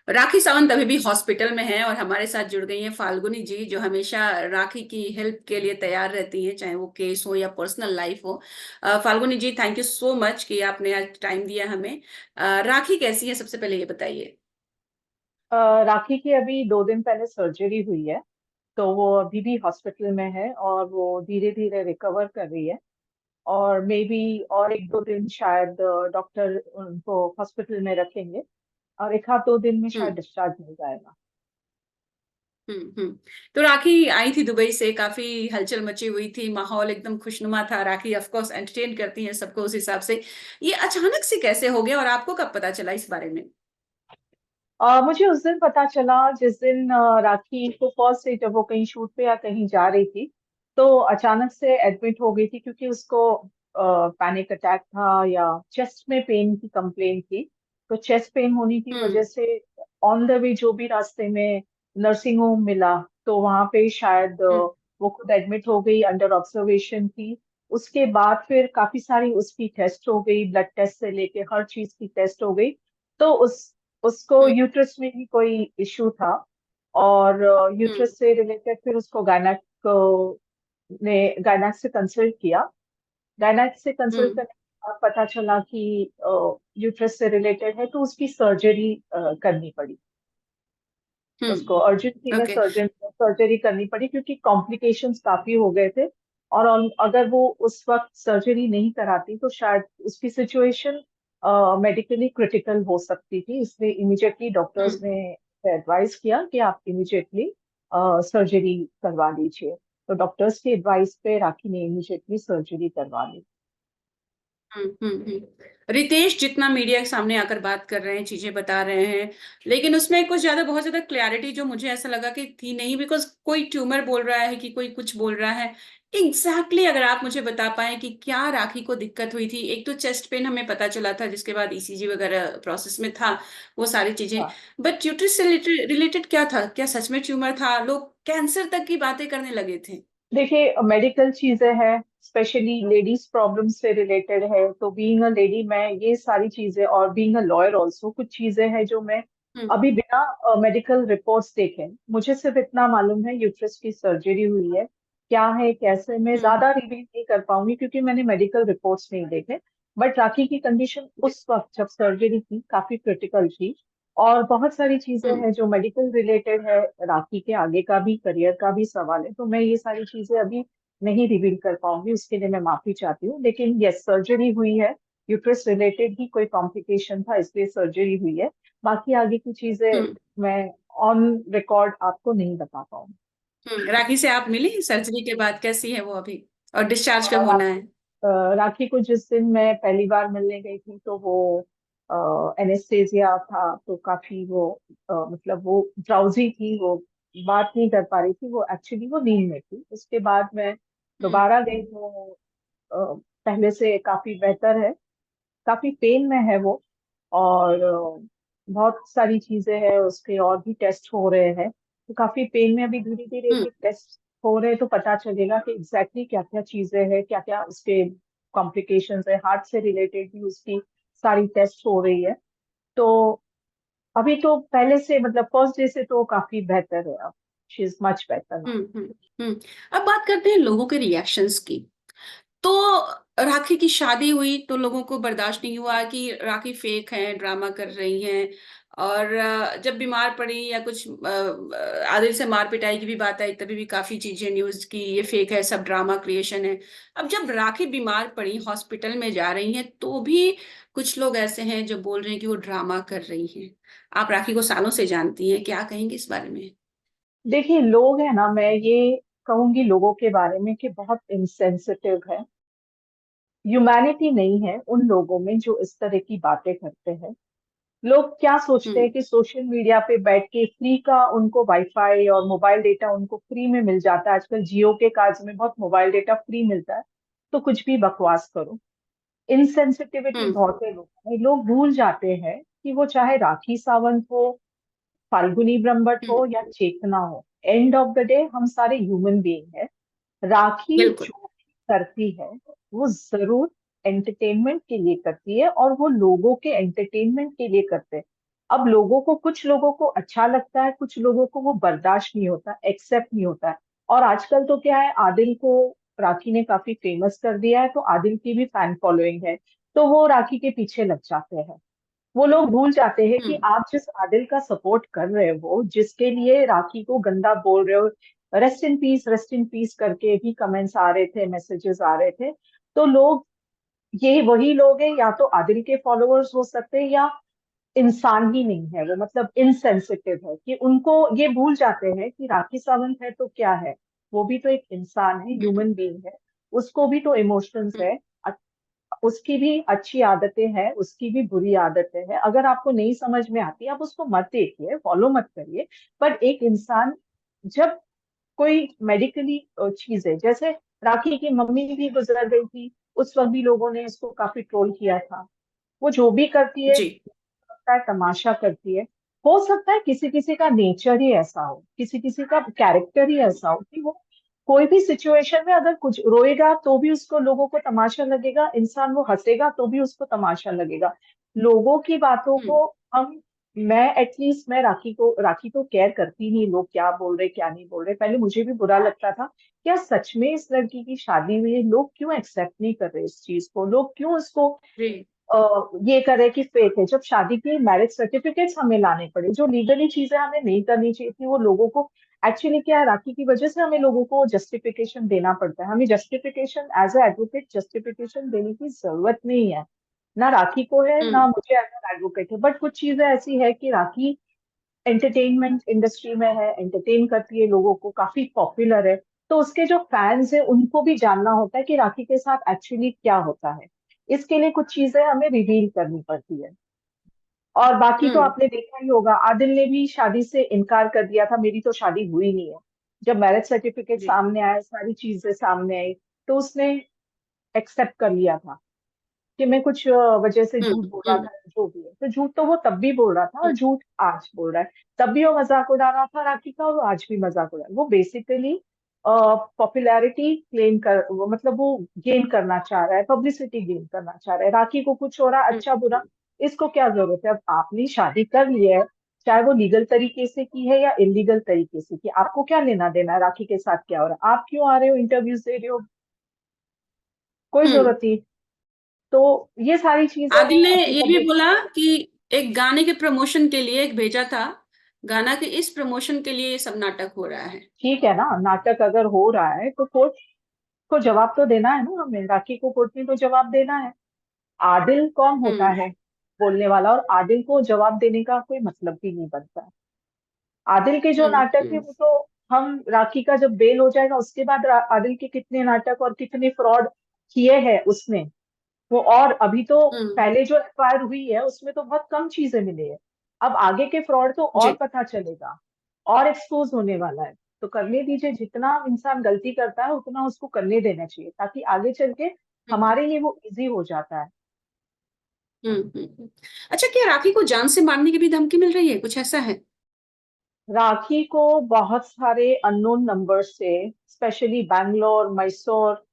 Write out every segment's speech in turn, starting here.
राखी सावंत अभी भी हॉस्पिटल में है और हमारे साथ जुड़ गई हैं फाल्गुनी जी, जो हमेशा राखी की हेल्प के लिए तैयार रहती हैं, चाहे वो केस हो या पर्सनल लाइफ हो। फाल्गुनी जी, थैंक यू सो मच कि आपने आज टाइम दिया हमें। राखी कैसी है, सबसे पहले ये बताइए। राखी की अभी 2 दिन पहले सर्जरी हुई है। तो वो अभी भी हॉस्पिटल में है और वो धीरे धीरे रिकवर कर रही है। और मे बी और 1-2 दिन शायद डॉक्टर उनको हॉस्पिटल में रखेंगे। और एक आध 2 दिन में शायद हम्म। डिस्चार्ज मिल जाएगा। हम्म। तो राखी आई थी दुबई से, काफी हलचल मची हुई थी, माहौल एकदम खुशनुमा था। राखी ऑफ कोर्स एंटरटेन करती है सबको उस हिसाब से। ये अचानक से कैसे हो गया और आपको कब पता चला इस बारे में? मुझे उस दिन पता चला जिस दिन राखी को फर्स्ट से जब वो कहीं शूट पे या कहीं जा रही थी। तो अचानक से एडमिट हो गई थी क्योंकि उसको पैनिक अटैक था या चेस्ट में पेन की कंप्लेंट थी। तो चेस्ट पेन होने की वजह हम्म। से ऑन द वे जो भी रास्ते में नर्सिंग होम मिला तो वहां पे शायद हम्म। वो खुद एडमिट हो गई, अंडर ऑब्जर्वेशन थी। उसके बाद फिर काफी सारी उसकी टेस्ट हो गई, ब्लड टेस्ट से लेके हर चीज की टेस्ट हो गई। तो उसको हम्म। यूट्रस में ही कोई इश्यू था। और हम्म। यूट्रस से रिलेटेड फिर उसको ने गायनेक से कंसल्ट किया। गायनेक से कंसल्ट हम्म। करने के बाद पता चला कि यूट्रस से रिलेटेड है तो उसकी सर्जरी करनी पड़ी। उसको हम्म। अर्जेंसी में ओके। सर्जरी करनी पड़ी क्योंकि कॉम्प्लिकेशंस काफी हो गए थे। और अगर वो उस वक्त सर्जरी नहीं कराती तो शायद उसकी सिचुएशन मेडिकली क्रिटिकल हो सकती थी, इसलिए इमीडिएटली डॉक्टर्स हम्म। ने एडवाइस किया कि आप इमीडिएटली सर्जरी करवा लीजिए। तो डॉक्टर्स की एडवाइस पे राखी ने इमीडिएटली सर्जरी करवा ली। रितेश जितना मीडिया के सामने आकर बात कर रहे हैं, चीजें बता रहे हैं, लेकिन उसमें कुछ ज्यादा, बहुत ज्यादा क्लैरिटी जो मुझे ऐसा लगा कि थी नहीं। बिकॉज कोई ट्यूमर बोल रहा है कि कोई कुछ बोल रहा है। एग्जैक्टली अगर आप मुझे बता पाए कि क्या राखी को दिक्कत हुई थी। एक तो चेस्ट पेन हमें पता चला था, जिसके बाद ईसीजी वगैरह प्रोसेस में था, वो सारी चीजें। हाँ, बट यूट्रस से रिलेटेड क्या था? क्या सच में ट्यूमर था? लोग कैंसर तक की बातें करने लगे थे। देखिए मेडिकल चीजें हैं, स्पेशली लेडीज प्रॉब्लम से रिलेटेड है, तो बीइंग अ लेडी मैं ये सारी चीजें और बीइंग अ लॉयर ऑल्सो कुछ चीजें हैं जो मैं हम्म। अभी बिना मेडिकल रिपोर्ट्स देखे, मुझे सिर्फ इतना मालूम है यूट्रस की सर्जरी हुई है। क्या है कैसे मैं हम्म। ज्यादा रिवील नहीं कर पाऊंगी क्योंकि मैंने मेडिकल रिपोर्ट्स नहीं देखे। बट राखी की कंडीशन उस वक्त जब सर्जरी की काफी क्रिटिकल थी। और बहुत सारी चीजें हम्म। हैं जो मेडिकल रिलेटेड है। राखी के आगे का भी करियर का भी सवाल है, तो मैं ये सारी चीजें अभी नहीं रिवील कर पाऊंगी, उसके लिए मैं माफी चाहती हूँ। लेकिन यस, सर्जरी हुई है। यूट्रस रिलेटेड ही कोई कॉम्प्लिकेशन था इसलिए सर्जरी हुई है। बाकी आगे की चीजें हम्म। मैं ऑन रिकॉर्ड आपको नहीं बता पाऊंगी। राखी से आप मिली सर्जरी के बाद? कैसी है वो अभी? और डिस्चार्ज कब और होना है? राखी को जिस दिन मैं पहली बार मिलने गई थी तो वो एनेस्थेसिया था, तो काफी वो मतलब वो ड्राउजी थी, वो बात नहीं कर पा रही थी, वो एक्चुअली वो नींद में थी। उसके बाद मैं हम्म। दोबारा गई तो पहले से काफी बेहतर है। काफी पेन में है वो। और बहुत सारी चीजें हैं उसके, और भी टेस्ट हो रहे हैं तो काफी पेन में अभी धीरे धीरे एक हम्म। एक टेस्ट हो रहे हैं तो पता चलेगा कि एग्जैक्टली क्या क्या चीजें हैं, क्या क्या उसके कॉम्प्लिकेशंस है। हार्ट से रिलेटेड भी उसकी सारी टेस्ट हो रही है। तो अभी तो पहले से मतलब फर्स्ट डे से तो काफी बेहतर है अब। She is much better now. Hmm. Hmm. अब बात करते हैं लोगों के रिएक्शंस की। तो राखी की शादी हुई तो लोगों को बर्दाश्त नहीं हुआ कि राखी फेक है, ड्रामा कर रही हैं। और जब बीमार पड़ी या कुछ आदिल से मार पिटाई की भी बात आई, तभी भी काफी चीजें न्यूज की ये फेक है, सब ड्रामा क्रिएशन है। अब जब राखी बीमार पड़ी, हॉस्पिटल में जा रही हैं, तो भी कुछ लोग ऐसे हैं जो बोल रहे हैं कि वो ड्रामा कर रही हैं। आप राखी को सालों से जानती हैं, क्या कहेंगे इस बारे में? देखिए लोग है ना, मैं ये कहूंगी लोगों के बारे में कि बहुत इंसेंसिटिव है। ह्यूमैनिटी नहीं है उन लोगों में जो इस तरह की बातें करते हैं। लोग क्या सोचते हैं हम्म। कि सोशल मीडिया पे बैठ के फ्री का उनको वाईफाई और मोबाइल डेटा उनको फ्री में मिल जाता है। आजकल जियो के कार्ड में बहुत मोबाइल डेटा फ्री मिलता है, तो कुछ भी बकवास करो। इनसेंसिटिविटी हम्म। बहुत है लोगों में। लोग भूल जाते हैं कि वो चाहे राखी सावंत हो, फाल्गुनी ब्रह्मभट्ट हम्म। हो या चेतना हो, एंड ऑफ द डे हम सारे ह्यूमन बीइंग है। राखी बिल्कुल। जो भी करती है वो जरूर एंटरटेनमेंट के लिए करती है और वो लोगों के एंटरटेनमेंट के लिए करते हैं। अब लोगों को, कुछ लोगों को अच्छा लगता है, कुछ लोगों को वो बर्दाश्त नहीं होता, एक्सेप्ट नहीं होता है। और आजकल तो क्या है, आदिल को राखी ने काफी फेमस कर दिया है, तो आदिल की भी फैन फॉलोइंग है, तो वो राखी के पीछे लग जाते हैं। वो लोग भूल जाते हैं कि हुँ, आप जिस आदिल का सपोर्ट कर रहे हो, जिसके लिए राखी को गंदा बोल रहे हो, रेस्ट इन पीस करके भी कमेंट्स आ रहे थे, मैसेजेस आ रहे थे, तो लोग, ये वही लोग हैं, या तो आदिल के फॉलोअर्स हो सकते हैं, या इंसान ही नहीं है वो, मतलब इनसेंसिटिव है, कि उनको ये भूल जाते हैं कि राखी सावंत है तो क्या है, वो भी तो एक इंसान है, हुँ, ह्यूमन बीइंग है, उसको भी तो इमोशंस हुँ, है, उसकी भी अच्छी आदतें हैं, उसकी भी बुरी आदतें हैं। अगर आपको नहीं समझ में आती, आप उसको मत देखिए, फॉलो मत करिए। पर एक इंसान, जब कोई मेडिकली चीज है, जैसे राखी की मम्मी भी गुजर गई थी, उस वक्त भी लोगों ने इसको काफी ट्रोल किया था। वो जो भी करती है, जी, सकता है तमाशा करती है। हो सकता है किसी किसी का नेचर ही ऐसा हो, किसी किसी का कैरेक्टर ही ऐसा हो, कि वो कोई भी सिचुएशन में अगर कुछ रोएगा तो भी उसको, लोगों को तमाशा लगेगा, इंसान वो हंसेगा तो भी उसको तमाशा लगेगा। लोगों की बातों हुँ, को हम, मैं एटलीस्ट, मैं राखी को केयर करती नहीं, लोग क्या बोल रहे क्या नहीं बोल रहे। पहले मुझे भी बुरा लगता था, क्या सच में इस लड़की की शादी हुई है, लोग क्यों एक्सेप्ट नहीं कर रहे इस चीज को, लोग क्यों उसको जी, ये करे कि फेक है। जब शादी की मैरिज सर्टिफिकेट्स हमें लाने पड़े, जो लीगली चीजें हमें नहीं करनी चाहिए थी, वो लोगों को, एक्चुअली क्या है, राखी की वजह से हमें लोगों को जस्टिफिकेशन देना पड़ता है। हमें justification, as a advocate justification देने की जरूरत नहीं है, ना राखी को है, हुँ, ना मुझे एज एन एडवोकेट है। बट कुछ चीजें ऐसी है कि राखी एंटरटेनमेंट इंडस्ट्री में है, एंटरटेन करती है लोगों को, काफी पॉपुलर है, तो उसके जो फैंस है उनको भी जानना होता है कि राखी के साथ एक्चुअली क्या होता है। इसके लिए कुछ चीजें हमें रिवील करनी पड़ती है। और बाकी तो हुँ, आपने देखा ही होगा, आदिल ने भी शादी से इनकार कर दिया था, मेरी तो शादी हुई नहीं है। जब मैरिज सर्टिफिकेट जी, सामने आया, सारी चीजें सामने आई, तो उसने एक्सेप्ट कर लिया था कि मैं कुछ वजह से हुँ, झूठ बोल रहा हुँ, था, जो भी है। तो झूठ तो वो तब भी बोल रहा था, और हुँ, झूठ आज बोल रहा है। तब भी वो मजाक उड़ा रहा था राखी का, और वो आज भी मजाक उड़ा रहा है। वो बेसिकली पॉपुलैरिटी क्लेम कर, वो मतलब वो गेन करना चाह रहा है, पब्लिसिटी गेन करना चाह रहा है। राखी को कुछ हो रहा है, हुँ, अच्छा बुरा, हुँ, इसको क्या जरूरत है। अब आपने शादी कर ली है, चाहे वो लीगल तरीके से की है या इलीगल तरीके से की, आपको क्या लेना देना है राखी के साथ क्या हो रहा है। आप क्यों आ रहे हो, इंटरव्यूज दे रहे हो, कोई हुँ। जरूरत नहीं। तो ये सारी चीजें आदिल हैं ने अपनी ये भी तबीयत। बोला कि एक गाने के प्रमोशन के लिए एक भेजा था, गाना के इस प्रमोशन के लिए ये सब नाटक हो रहा है। ठीक है ना, नाटक अगर हो रहा है तो कोर्ट को जवाब तो देना है ना, हमें राखी को कोर्ट में तो जवाब देना है। आदिल कौन होता हुँ, है बोलने वाला, और आदिल को जवाब देने का कोई मतलब भी नहीं बनता है। आदिल के जो हुँ, नाटक है हुँ, वो तो, हम राखी का जब बेल हो जाएगा उसके बाद आदिल के कितने नाटक और कितने फ्रॉड किए हैं उसने, वो, और अभी तो, हुँ, पहले जो एफआईआर हुई है उसमें तो बहुत कम चीजें मिली है। अब आगे के फ्रॉड तो और जी, पता चलेगा, और एक्सपोज होने वाला है। तो करने दीजिए, जितना इंसान गलती करता है उतना उसको करने देना चाहिए, ताकि आगे चल के हुँ, हमारे लिए वो इजी हो जाता है। हुँ, हुँ, हुँ। अच्छा, क्या राखी को जान से मारने की भी धमकी मिल रही है? कुछ ऐसा है? राखी को बहुत सारे अननोन नंबर से, स्पेशली बैंगलोर, मैसूर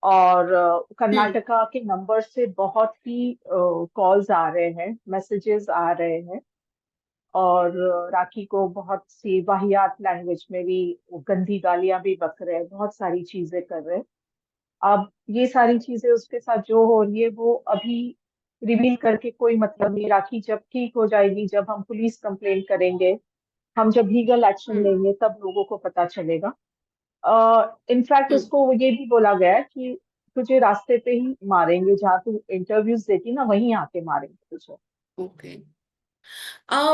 और हुँ, कर्नाटका के नंबर से बहुत ही कॉल्स आ रहे हैं, मैसेजेस आ रहे हैं। और राखी को बहुत सी वाहियात लैंग्वेज में भी गंदी गालियां भी बक रहे हैं, बहुत सारी चीजें कर रहे हैं। अब ये सारी चीजें उसके साथ जो हो रही है, वो अभी रिवील करके कोई मतलब नहीं। राखी जब ठीक हो जाएगी, जब हम पुलिस कंप्लेंट करेंगे, हम जब लीगल एक्शन हुँ, लेंगे, तब लोगों को पता चलेगा। इनफैक्ट हुँ, उसको ये भी बोला गया है कि तुझे रास्ते पे ही मारेंगे, जहाँ तू इंटरव्यूज देती ना वहीं आके मारेंगे तुझे। ओके।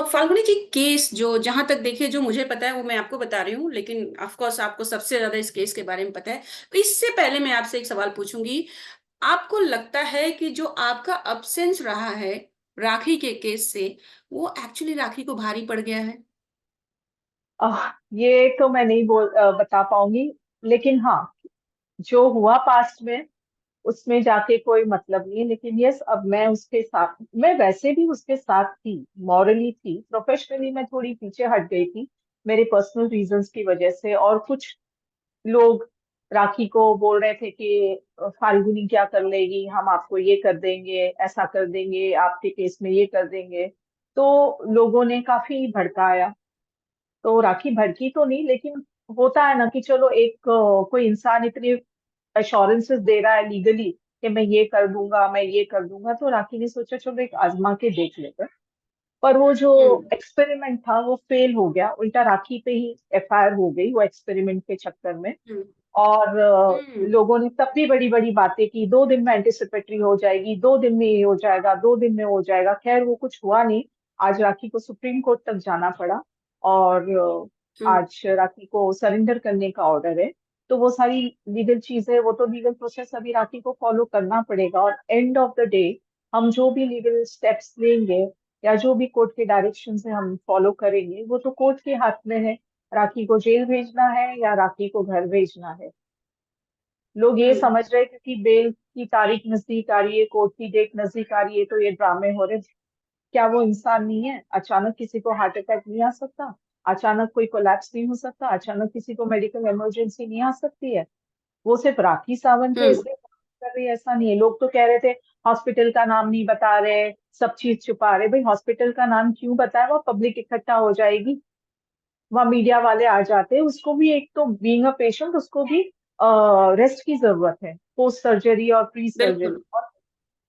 फाल्गुनी जी, केस जो जहां तक देखिए, जो मुझे पता है वो मैं आपको बता रही हूँ, लेकिन ऑफ कोर्स आपको सबसे ज्यादा इस केस के बारे में पता है। इससे पहले मैं आपसे एक सवाल पूछूंगी। आपको लगता है कि जो आपका अब्सेंस रहा है राखी के केस से, वो एक्चुअली राखी को भारी पड़ गया है? ये तो मैं नहीं बता पाऊंगी। लेकिन हाँ, जो हुआ पास्ट में, उसमें जाके कोई मतलब नहीं है। लेकिन यस, अब मैं उसके साथ, मैं वैसे भी उसके साथ थी, मॉरली थी, प्रोफेशनली मैं थोड़ी पीछे हट गई थी, मेरे पर्सनल रीजंस की वजह से। और कुछ लोग राखी को बोल रहे थे कि फाल्गुनी क्या कर लेगी, हम आपको ये कर देंगे, ऐसा कर देंगे, आपके केस में ये कर देंगे। तो लोगों ने काफी भड़काया। तो राखी भड़की तो नहीं, लेकिन होता है ना कि चलो एक कोई इंसान इतनी अश्योरेंसेस दे रहा है लीगली कि मैं ये कर दूंगा, मैं ये कर दूंगा, तो राखी ने सोचा चलो एक आजमा के देख लेते हैं। पर वो जो हुँ, एक्सपेरिमेंट था वो फेल हो गया, उल्टा राखी पे ही एफआईआर हो गई वो एक्सपेरिमेंट के चक्कर में। हुँ, और हुँ, लोगों ने तब भी बड़ी बड़ी बातें की, 2 दिन में एंटिसिपेटरी हो जाएगी, 2 दिन में ये हो जाएगा, 2 दिन में हो जाएगा। खैर वो कुछ हुआ नहीं। आज राखी को सुप्रीम कोर्ट तक जाना पड़ा, और हुँ, आज राखी को सरेंडर करने का ऑर्डर है। तो वो सारी लीगल चीज है, वो तो लीगल प्रोसेस अभी राखी को फॉलो करना पड़ेगा। और एंड ऑफ द डे हम जो भी लीगल स्टेप्स लेंगे या जो भी कोर्ट के डायरेक्शन से हम फॉलो करेंगे, वो तो कोर्ट के हाथ में है। राखी को जेल भेजना है या राखी को घर भेजना है। लोग ये हुँ, समझ रहे हैं क्योंकि बेल की तारीख नजदीक आ रही है, कोर्ट की डेट नजदीक आ रही है, तो ये ड्रामे हो रहे हैं। क्या वो इंसान नहीं है? अचानक किसी को हार्ट अटैक नहीं आ सकता? अचानक कोई कोलैप्स नहीं हो सकता? अचानक किसी को मेडिकल इमरजेंसी नहीं आ सकती है? वो सिर्फ राखी सावंत है हुँ, इसलिए कर रही है, ऐसा नहीं है। लोग तो कह रहे थे हॉस्पिटल का नाम नहीं बता रहे, सब चीज छुपा रहे। भाई हॉस्पिटल का नाम क्यों बताए? वो पब्लिक इकट्ठा हो जाएगी, वहाँ मीडिया वाले आ जाते हैं। उसको भी, एक तो बीइंग अ पेशेंट, उसको भी रेस्ट की जरूरत है, पोस्ट सर्जरी और प्री सर्जरी। बिल्कुल। और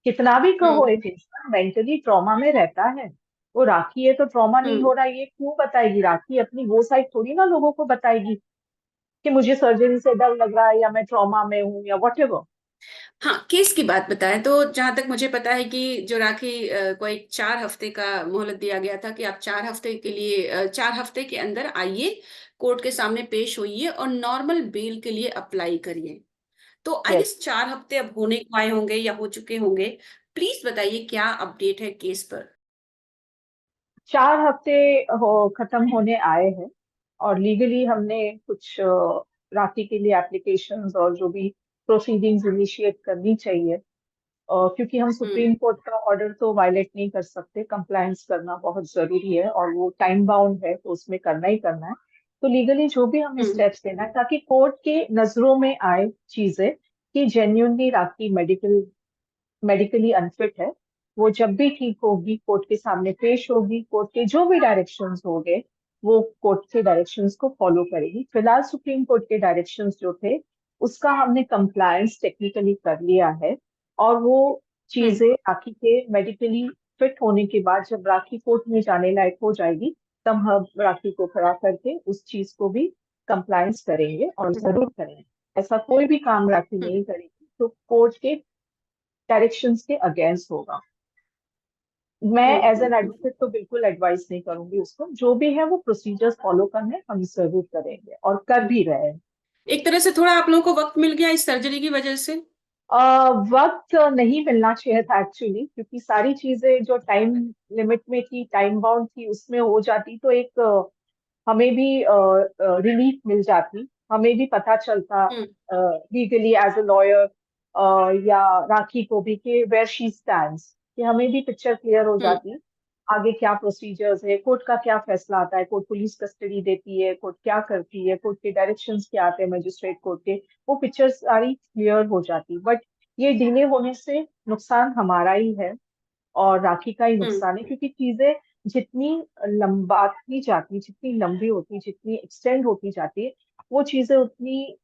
कितना भी हुँ, कहो, एक इंसान मेंटली ट्रॉमा में रहता है। वो राखी है तो ट्रॉमा नहीं हुँ। हो रहा, ये क्यों बताएगी? राखी अपनी वो साइड थोड़ी ना लोगों को बताएगी कि मुझे सर्जरी से डर लग रहा है या मैं ट्रॉमा में हूँ या वट एवर। हाँ, केस की बात बताएं तो जहां तक मुझे पता है कि जो राखी को एक 4 हफ्ते का मोहलत दिया गया था कि आप 4 हफ्ते के लिए 4 हफ्ते के अंदर आइए, कोर्ट के सामने पेश होइए और नॉर्मल बेल के लिए अप्लाई करिए। तो आई यस। गेस 4 हफ्ते अब होने को आए होंगे या हो चुके होंगे। प्लीज बताइए क्या अपडेट है केस पर। 4 हफ्ते खत्म होने आए हैं, और लीगली हमने कुछ राखी के लिए एप्लीकेशंस और जो भी प्रोसीडिंग्स इनिशिएट करनी चाहिए। क्योंकि हम हम्म, सुप्रीम कोर्ट का ऑर्डर तो वायलेट नहीं कर सकते, कंप्लायंस करना बहुत जरूरी है और वो टाइम बाउंड है, तो उसमें करना ही करना है। तो लीगली जो भी हमें हम्म, स्टेप्स लेना है ताकि कोर्ट के नजरों में आए चीजें कि जेन्युइनली राखी मेडिकली अनफिट है, वो जब भी ठीक होगी कोर्ट के सामने पेश होगी, कोर्ट के जो भी डायरेक्शंस होंगे वो कोर्ट के डायरेक्शंस को फॉलो करेगी। फिलहाल सुप्रीम कोर्ट के डायरेक्शंस जो थे उसका हमने कंप्लायंस टेक्निकली कर लिया है। और वो हम्म, चीजें राखी के मेडिकली फिट होने के बाद जब राखी कोर्ट में जाने लायक हो जाएगी, तब हम राखी को खड़ा करके उस चीज को भी कंप्लायंस करेंगे, और जरूर करेंगे। ऐसा कोई भी काम राखी हम्म, नहीं करेगी तो कोर्ट के डायरेक्शंस के अगेंस्ट होगा। मैं हम्म, एज एन एडवोकेट तो बिल्कुल एडवाइस नहीं करूंगी उसको। जो भी है वो प्रोसीजर्स फॉलो करने हम जरूर करेंगे और कर हम्म। भी रहे हैं। एक तरह से थोड़ा आप लोगों को वक्त मिल गया इस सर्जरी की वजह से। वक्त नहीं मिलना चाहिए था एक्चुअली, क्योंकि सारी चीजें जो टाइम लिमिट में थी, टाइम बाउंड थी, उसमें हो जाती तो एक हमें भी रिलीफ मिल जाती, हमें भी पता चलता हम्म, लीगली एज अ लॉयर, या राखी को भी कि वेयर शी स्टैंड्स, कि हमें भी पिक्चर क्लियर हो हम्म, जाती। आगे क्या प्रोसीजर्स है, कोर्ट का क्या फैसला आता है, कोर्ट पुलिस कस्टडी देती है, कोर्ट क्या करती है, कोर्ट के डायरेक्शंस क्या आते हैं मजिस्ट्रेट कोर्ट के, वो पिक्चर सारी क्लियर हो जाती। बट ये डिले होने से नुकसान हमारा ही है और राखी का ही हम्म, नुकसान है, क्योंकि चीजें जितनी लंबाती जाती, जितनी लंबी होती, जितनी एक्सटेंड होती जाती है, वो चीजें उतनी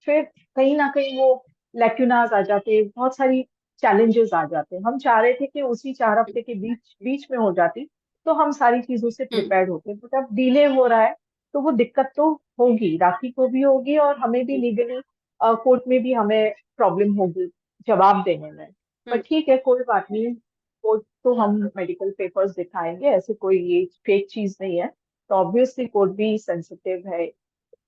फिर कहीं ना कहीं वो लैक्यूनाज आ जाते हैं, बहुत सारी चैलेंजेस आ जाते हैं। हम चाह रहे थे कि उसी 4 हफ्ते के बीच बीच में हो जाती, तो हम सारी चीजों से हम्म, प्रिपेयर्ड होते। बट अब डिले हो रहा है तो वो दिक्कत तो होगी, राखी को भी होगी और हमें भी लीगली कोर्ट में भी हमें प्रॉब्लम होगी जवाब देने में। पर हम्म, ठीक है, कोई बात नहीं। कोर्ट तो हम मेडिकल पेपर्स दिखाएंगे, ऐसे कोई ये फेक चीज नहीं है। तो ऑब्वियसली कोर्ट भी सेंसिटिव है,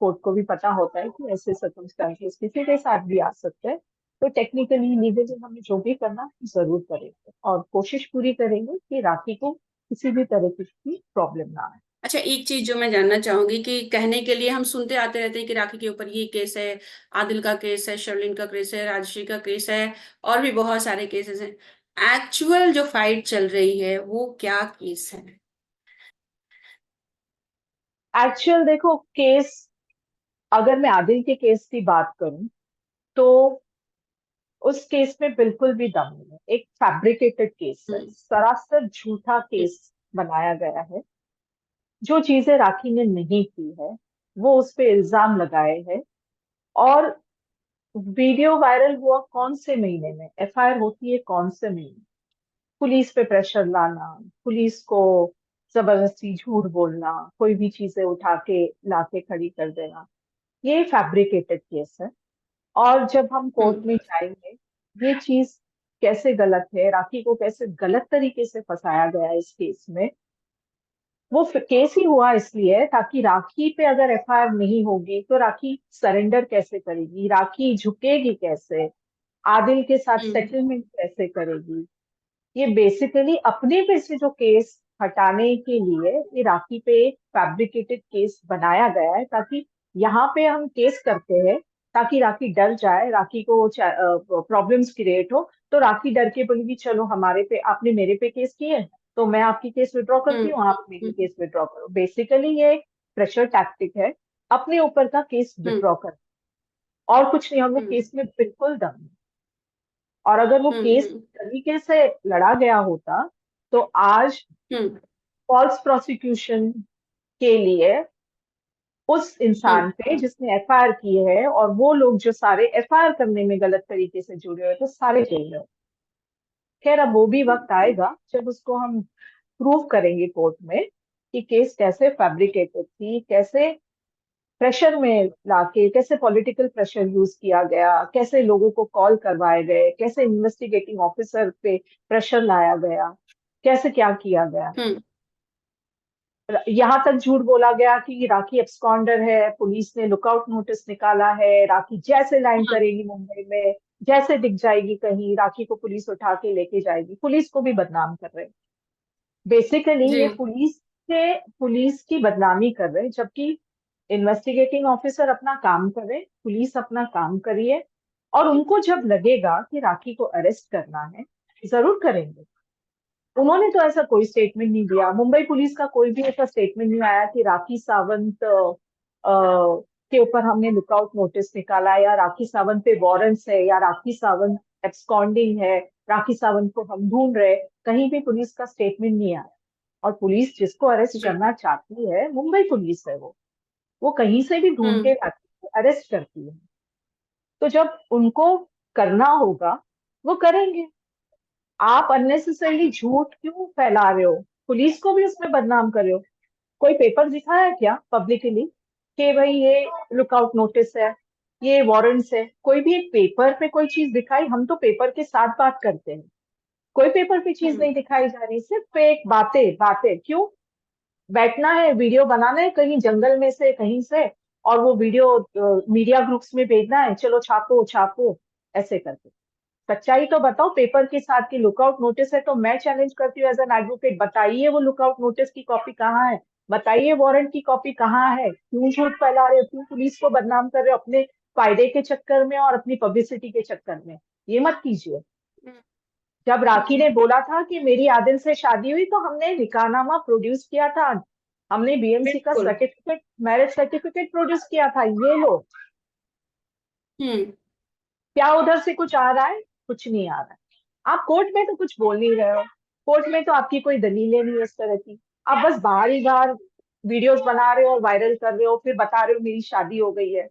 कोर्ट को भी पता होता है कि ऐसे सर्कमस्टांसेस किसी के साथ भी आ सकते हैं। तो टेक्निकली लीगली हमें जो भी करना जरूर करेंगे और कोशिश पूरी करेंगे कि राखी को किसी भी तरह की प्रॉब्लम ना आए। अच्छा, एक चीज जो मैं जानना चाहूंगी कि कहने के लिए हम सुनते आते रहते हैं कि राखी के ऊपर ये केस है, आदिल का केस है, शर्लिन का केस है, राजश्री का केस है, और भी बहुत सारे केसेस हैं। एक्चुअल जो फाइट चल रही है वो क्या केस है? एक्चुअल देखो केस, अगर मैं आदिल के केस की बात करूं तो उस केस में बिल्कुल भी दम नहीं है, एक फैब्रिकेटेड केस है, हम्म सरासर झूठा केस बनाया गया है। जो चीजें राखी ने नहीं की है वो उस पे इल्जाम लगाए हैं। और वीडियो वायरल हुआ कौन से महीने में, एफआईआर होती है कौन से महीने, पुलिस पे प्रेशर लाना, पुलिस को जबरदस्ती झूठ बोलना, कोई भी चीजें उठा के लाके खड़ी कर देना, ये फैब्रिकेटेड केस है। और जब हम कोर्ट हम्म में जाएंगे, ये चीज कैसे गलत है, राखी को कैसे गलत तरीके से फंसाया गया है इस केस में, वो केस ही हुआ इसलिए ताकि राखी पे अगर एफआईआर नहीं होगी तो राखी सरेंडर कैसे करेगी, राखी झुकेगी कैसे, आदिल के साथ हम्म सेटलमेंट कैसे करेगी। ये बेसिकली अपने पे से जो केस हटाने के लिए ये राखी पे एक फैब्रिकेटेड केस बनाया गया है, ताकि यहाँ पे हम केस करते हैं ताकि राखी डर जाए, राखी को प्रॉब्लम्स क्रिएट हो, तो राखी डर के बोलेगी चलो हमारे पे, आपने मेरे पे केस किए तो मैं आपकी केस विड्रॉ करती हम्म हूँ, आप मेरी हम्म केस विड्रॉ करो। बेसिकली ये एक प्रेशर टैक्टिक है, अपने ऊपर का केस हम्म विड्रॉ कर, और कुछ नहीं, और वो हम्म केस में बिल्कुल दम नहीं। और अगर वो केस हम्म तरीके से लड़ा गया होता तो आज हम्म फॉल्स प्रोसिक्यूशन के लिए उस हम्म इंसान पे जिसने एफआईआर की है, और वो लोग जो सारे एफआईआर करने में गलत तरीके से जुड़े हुए तो सारे जेल में। खैर अब वो भी वक्त आएगा जब उसको हम प्रूव करेंगे कोर्ट में कि केस कैसे फैब्रिकेटेड थी, कैसे प्रेशर में लाके, कैसे पॉलिटिकल प्रेशर यूज किया गया, कैसे लोगों को कॉल करवाए गए, कैसे इन्वेस्टिगेटिंग ऑफिसर पे प्रेशर लाया गया, कैसे क्या किया गया। हम्म यहाँ तक झूठ बोला गया कि राखी एब्सकॉन्डर है, पुलिस ने लुकआउट नोटिस निकाला है, राखी जैसे लैंड हाँ, करेगी मुंबई में, जैसे दिख जाएगी कहीं, राखी को पुलिस उठा के लेके जाएगी, पुलिस को भी बदनाम कर रहे हैं। बेसिकली जी ये पुलिस की बदनामी कर रहे हैं, जबकि इन्वेस्टिगेटिंग ऑफिसर अपना काम करे, पुलिस अपना काम करिए, और उनको जब लगेगा कि राखी को अरेस्ट करना है जरूर करेंगे। उन्होंने तो ऐसा कोई स्टेटमेंट नहीं दिया, मुंबई पुलिस का कोई भी ऐसा स्टेटमेंट नहीं आया कि राखी सावंत के ऊपर हमने लुकआउट नोटिस निकाला, या राखी सावंत पे वारंट्स है, या राखी सावंत एब्सकॉन्डिंग है, राखी सावंत को हम ढूंढ रहे। कहीं भी पुलिस का स्टेटमेंट नहीं आया। और पुलिस जिसको अरेस्ट जी करना चाहती है, मुंबई पुलिस है, वो कहीं से भी ढूंढ के हम्म लाती है, अरेस्ट करती है। तो जब उनको करना होगा वो करेंगे। आप अननेसेसरली झूठ क्यों फैला रहे हो, पुलिस को भी उसमें बदनाम कर रहे हो। कोई पेपर दिखाया क्या पब्लिकली कि भाई ये लुकआउट नोटिस है, ये वारंट्स है, कोई भी एक पेपर पे कोई चीज दिखाई? हम तो पेपर के साथ बात करते हैं, कोई पेपर पे चीज हम्म नहीं दिखाई जा रही, सिर्फ फेक बातें बातें। क्यों बैठना है, वीडियो बनाना है कहीं जंगल में से कहीं से, और वो वीडियो मीडिया ग्रुप्स में भेजना है, चलो छापो छापो ऐसे करके। सच्चाई तो बताओ, पेपर के साथ की लुकआउट नोटिस है तो मैं चैलेंज करती हूँ एज एन एडवोकेट, बताइए वो लुकआउट नोटिस की कॉपी कहाँ है, बताइए वारंट की कॉपी कहाँ है, क्यों झूठ फैला रहे हो, क्यों पुलिस को बदनाम कर रहे हो अपने फायदे के चक्कर में और अपनी पब्लिसिटी के चक्कर में। ये मत कीजिए। हम्म जब राखी ने हम्म, बोला था कि मेरी आदिल से शादी हुई तो हमने निकाहनामा प्रोड्यूस किया था, हमने बीएमसी का बिल्कुल सर्टिफिकेट, मैरिज सर्टिफिकेट प्रोड्यूस किया था, ये लो। हम्म क्या उधर से कुछ आ रहा है? कुछ नहीं आ रहा है। आप कोर्ट में तो कुछ बोल नहीं रहे हो, कोर्ट में तो आपकी कोई दलीलें नहीं है इस तरह की। आप बस बाहर ही बाहर वीडियोस बना रहे हो और वायरल कर रहे हो, फिर बता रहे हो मेरी शादी हो गई है।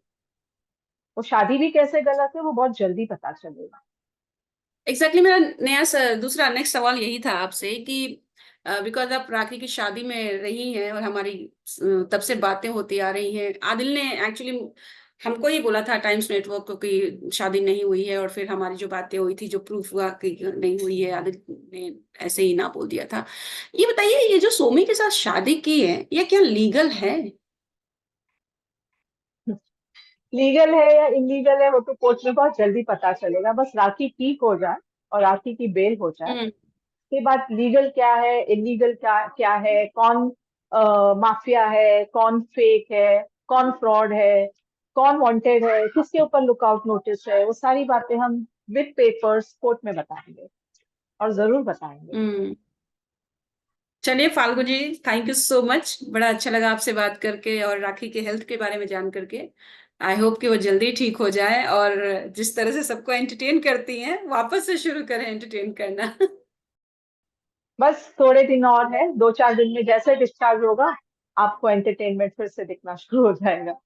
वो शादी भी कैसे गलत है वो बहुत जल्दी पता चलेगा। एग्जैक्टली मेरा दूसरा नेक्स्ट सवाल यही था आपसे कि बिकॉज आप राखी की शादी में रही हैं और हमारी तब से बातें होती आ रही हैं। आदिल ने एक्चुअली हमको ही बोला था टाइम्स नेटवर्क को कि शादी नहीं हुई है, और फिर हमारी जो बातें हुई थी, जो प्रूफ हुआ कि नहीं हुई है, आदिल ने ऐसे ही ना बोल दिया था। ये बताइए, ये जो सोमी के साथ शादी की है, ये क्या लीगल है? लीगल है या इलीगल है वो तो कोर्ट में बहुत जल्दी पता चलेगा, बस राखी ठीक हो जाए और राखी की बेल हो जाए, हम्म के बाद लीगल क्या है इलीगल क्या क्या है, कौन माफिया है, कौन फेक है, कौन फ्रॉड है, कौन वांटेड है, किसके ऊपर लुकआउट नोटिस है, वो सारी बातें हम विद पेपर्स कोर्ट में बताएंगे, और जरूर बताएंगे। हम्म चलिए फाल्गु जी, थैंक यू सो मच। बड़ा अच्छा लगा आपसे बात करके और राखी के हेल्थ के बारे में जान करके। आई होप कि वो जल्दी ठीक हो जाए और जिस तरह से सबको एंटरटेन करती हैं वापस से शुरू करें एंटरटेन करना। बस थोड़े दिन और है, 2-4 दिन में जैसे डिस्चार्ज होगा आपको एंटरटेनमेंट फिर से दिखना शुरू हो जाएगा।